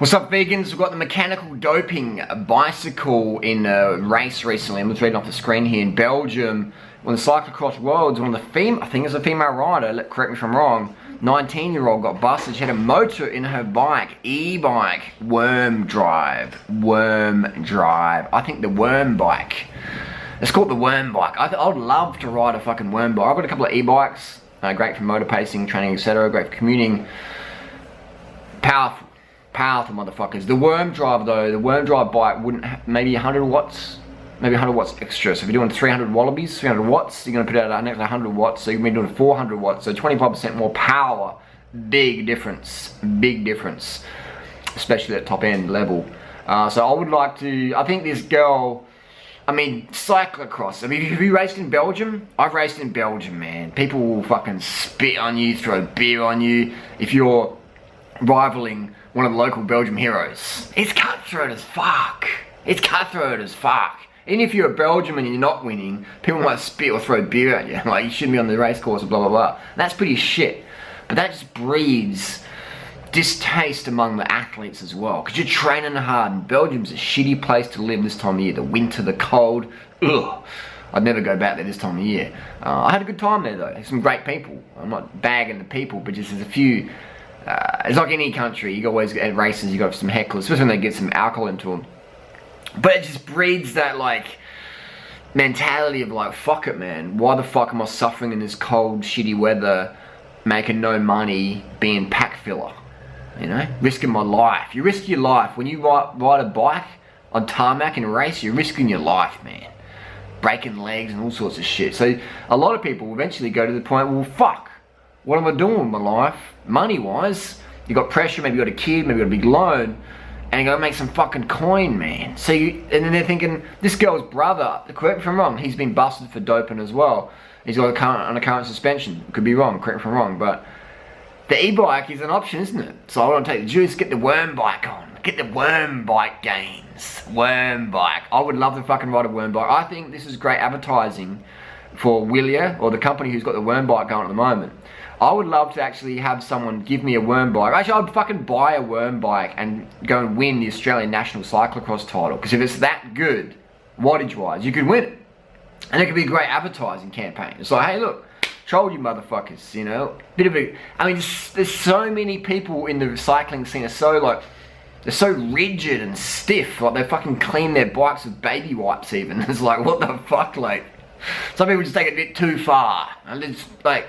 What's up, vegans? We've got the mechanical doping bicycle in a race recently. I'm just reading off the screen here in Belgium. When the cyclocross worlds, one of the I think it's a female rider, correct me if I'm wrong, 19-year-old got busted. She had a motor in her bike, e-bike, worm drive. I think the worm bike. It's called the worm bike. I would love to ride a fucking worm bike. I've got a couple of e-bikes, great for motor pacing, training, etc. Great for commuting. Powerful motherfuckers. The worm drive though, the worm drive bike wouldn't have maybe 100 watts, maybe 100 watts extra. So if you're doing 300 wallabies, 300 watts, you're gonna put out an extra 100 watts. So you're gonna be doing 400 watts. So 25% more power. Big difference. Big difference. Especially at top end level. So I would like to, I think this girl, I mean, cyclocross. I mean, have you raced in Belgium? I've raced in Belgium, man. People will fucking spit on you, throw beer on you. If you're rivaling one of the local Belgium heroes. It's cutthroat as fuck. It's cutthroat as fuck. Even if you're a Belgian and you're not winning, people might spit or throw beer at you. Like, you shouldn't be on the race course, blah, blah, blah. That's pretty shit. But that just breeds distaste among the athletes as well. Because you're training hard, and Belgium's a shitty place to live this time of year. The winter, the cold, ugh. I'd never go back there this time of year. I had a good time there though. Some great people. I'm not bagging the people, but just there's a few. It's like any country, you always at races, you got some hecklers, especially when they get some alcohol into them. But it just breeds that like mentality of like, fuck it, man. Why the fuck am I suffering in this cold, shitty weather, making no money, being pack filler? You know, risking my life. You risk your life when you ride a bike on tarmac in a race. You're risking your life, man. Breaking legs and all sorts of shit. So a lot of people eventually go to the point, well, fuck. What am I doing with my life? Money-wise, you got pressure, maybe you got a kid, maybe you got a big loan, and you gotta make some fucking coin, man. So and then they're thinking, this girl's brother, correct me if I'm wrong, he's been busted for doping as well. He's got on a current suspension. Could be wrong, correct me if I'm wrong, but the e-bike is an option, isn't it? So I want to take the juice, get the worm bike on. Get the worm bike gains. Worm bike. I would love to fucking ride a worm bike. I think this is great advertising for Willia, or the company who's got the worm bike going at the moment. I would love to actually have someone give me a worm bike. Actually, I'd fucking buy a worm bike and go and win the Australian National Cyclocross title. Because if it's that good, wattage-wise, you could win it. And it could be a great advertising campaign. It's like, hey, look, troll you motherfuckers, you know? Bit of a, I mean, there's so many people in the cycling scene are so like, they're so rigid and stiff. Like, they fucking clean their bikes with baby wipes even. It's like, what the fuck, like? Some people just take it a bit too far. And it's like,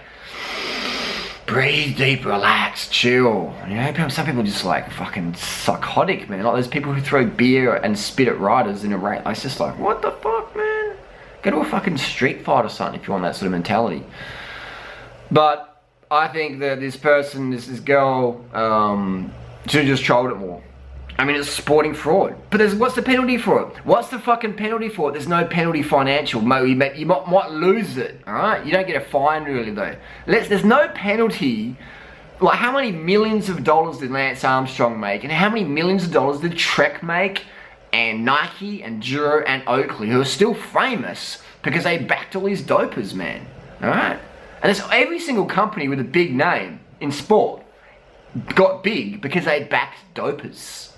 breathe deep, relax, chill. You know, some people just like fucking psychotic, man. Like, there's people who throw beer and spit at riders in a race. It's just like, what the fuck, man? Go to a fucking street fight or something if you want that sort of mentality. But I think that this person, this girl, should have just trolled it more. I mean, it's sporting fraud. But what's the penalty for it? What's the fucking penalty for it? There's no penalty financial. You might lose it, alright? You don't get a fine really though. There's no penalty. Like, how many millions of dollars did Lance Armstrong make? And how many millions of dollars did Trek make? And Nike and Duro and Oakley, who are still famous because they backed all these dopers, man. Alright? And it's every single company with a big name in sport got big because they backed dopers.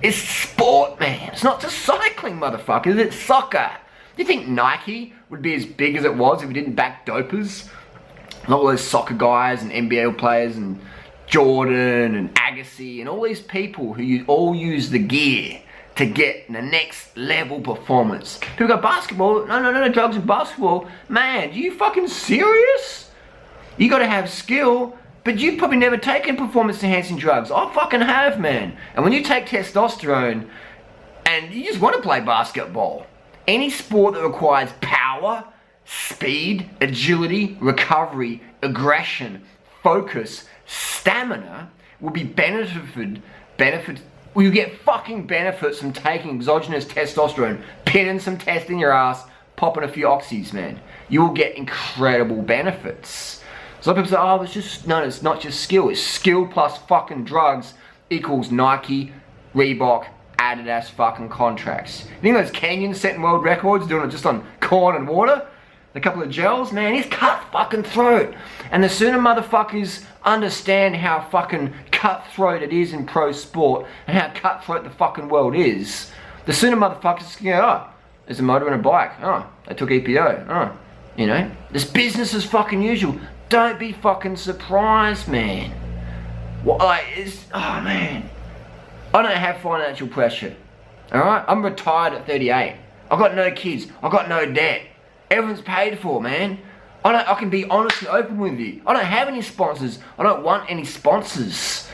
It's sport, man. It's not just cycling, motherfuckers. It's soccer. Do you think Nike would be as big as it was if we didn't back dopers? Not all those soccer guys and NBA players and Jordan and Agassi and all these people who all use the gear to get the next level performance. People go, basketball? No, drugs and basketball. Man, are you fucking serious? You gotta have skill. But you've probably never taken performance-enhancing drugs. I fucking have, man. And when you take testosterone and you just want to play basketball, any sport that requires power, speed, agility, recovery, aggression, focus, stamina will be you get fucking benefits from taking exogenous testosterone, pinning some test in your ass, popping a few oxys, man. You will get incredible benefits. Some people say, oh, it's not just skill. It's skill plus fucking drugs equals Nike, Reebok, Adidas fucking contracts. You think those Kenyans setting world records doing it just on corn and water? A couple of gels? Man, he's cut fucking throat. And the sooner motherfuckers understand how fucking cutthroat it is in pro sport and how cutthroat the fucking world is, the sooner motherfuckers can go, oh, there's a motor and a bike. Oh, they took EPO. Oh, you know, this business is fucking usual. Don't be fucking surprised, man. What, like, oh man. I don't have financial pressure. Alright? I'm retired at 38. I've got no kids. I've got no debt. Everything's paid for, man. I can be honest and open with you. I don't have any sponsors. I don't want any sponsors.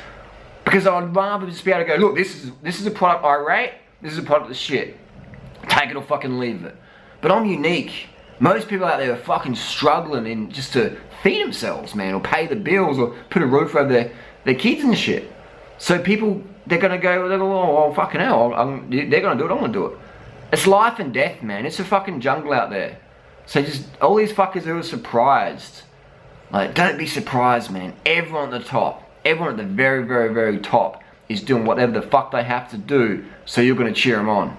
Because I'd rather just be able to go, look, this is a product I rate. This is a product that's shit. Take it or fucking leave it. But I'm unique. Most people out there are fucking struggling just to feed themselves, man, or pay the bills, or put a roof over their kids and shit. So people, they're gonna go, oh fucking hell, they're gonna do it, I'm gonna do it. It's life and death, man. It's a fucking jungle out there. So just, all these fuckers who are surprised, like, don't be surprised, man. Everyone at the top, everyone at the very, very, very top is doing whatever the fuck they have to do, so you're gonna cheer them on.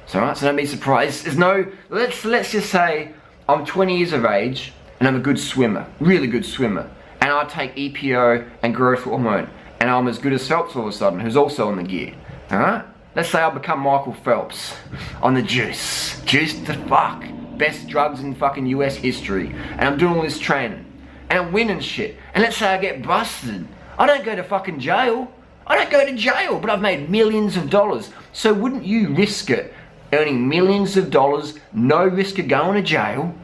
So, right, so don't be surprised. There's no, let's just say I'm 20 years of age and I'm a good swimmer, really good swimmer, and I take EPO and growth hormone, and I'm as good as Phelps all of a sudden, who's also on the gear. Alright? Let's say I become Michael Phelps on the juice. Juice to fuck. Best drugs in fucking US history. And I'm doing all this training. And I'm winning shit. And let's say I get busted. I don't go to fucking jail. I don't go to jail, but I've made millions of dollars. So wouldn't you risk it? Earning millions of dollars, no risk of going to jail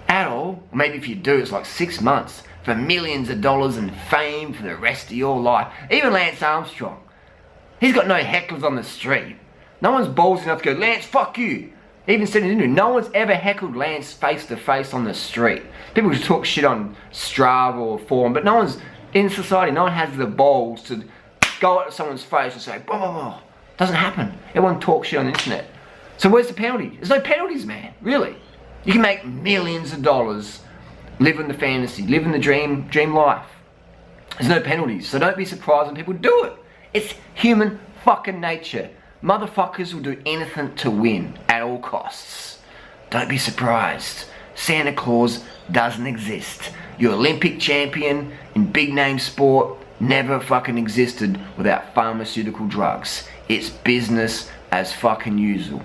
at all. Or maybe if you do, it's like 6 months for millions of dollars and fame for the rest of your life. Even Lance Armstrong, he's got no hecklers on the street. No one's ballsy enough to go, Lance, fuck you. Even said it, no one's ever heckled Lance face to face on the street. People just talk shit on Strava or forum, but no one's, in society, no one has the balls to go at someone's face and say, blah, blah, blah. Doesn't happen. Everyone talks shit on the internet. So where's the penalty? There's no penalties, man. Really. You can make millions of dollars living the fantasy, living the dream life. There's no penalties. So don't be surprised when people do it. It's human fucking nature. Motherfuckers will do anything to win at all costs. Don't be surprised. Santa Claus doesn't exist. Your Olympic champion in big name sport never fucking existed without pharmaceutical drugs. It's business as fucking usual.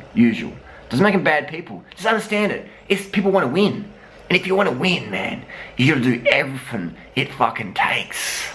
Doesn't make them bad people. Just understand it. It's people want to win. And if you want to win, man, you gotta do everything it fucking takes.